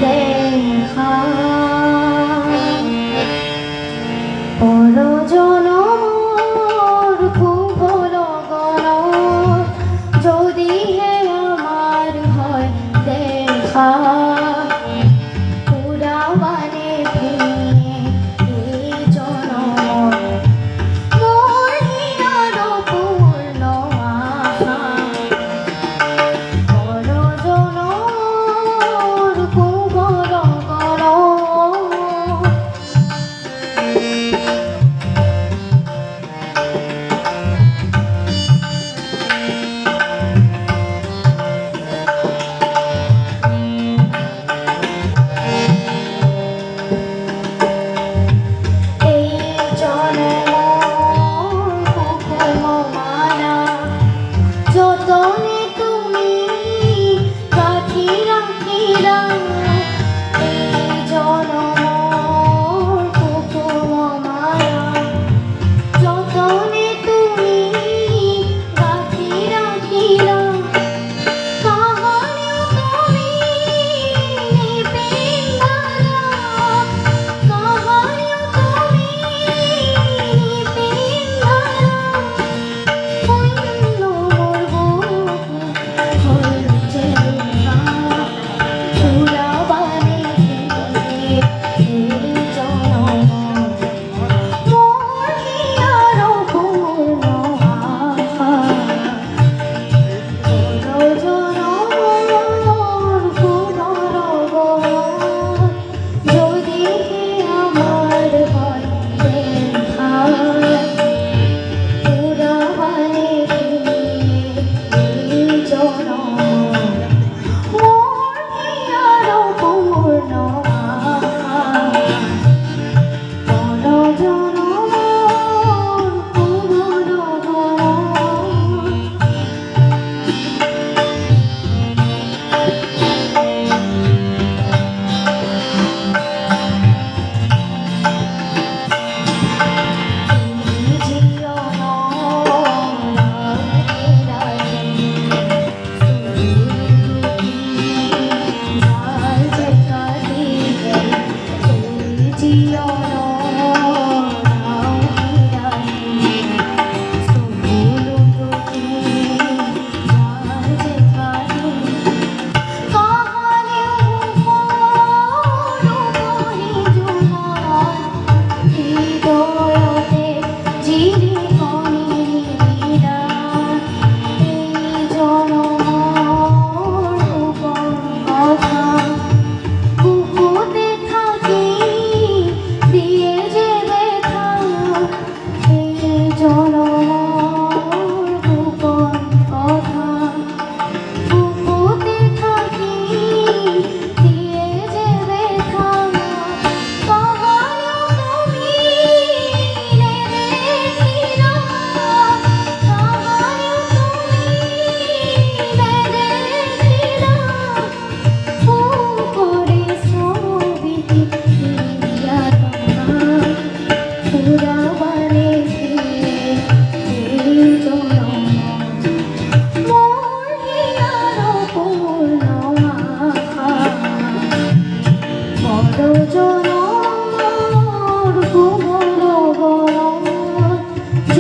দেখা পরজনমর খুব লগন যদি হে আমার হয় দেখা পুরাবানে ভেঙে এই জনম মোর হিয়ার পূর্ণ আশা পরজনমর খুব লগন যতনে তুমি কাঠি রাখিলা এই জনমর কুকুম মায়া যতনে তুমি কাঠি রাখিলা কাহানিও তুমি নিপিন্দালা কাহানিও তুমি নিপিন্দালা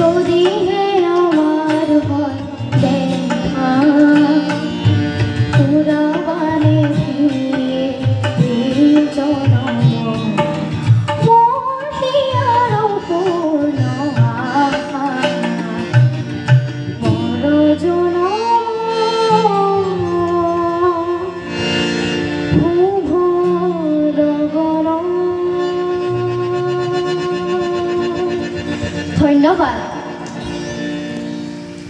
যদি হে আমার হয় দেখা পুরাবানে ফিরে এই জনম মোর হিয়ার পূর্ণ আশা পরজনম খুব লগন। ধন্যবাদ।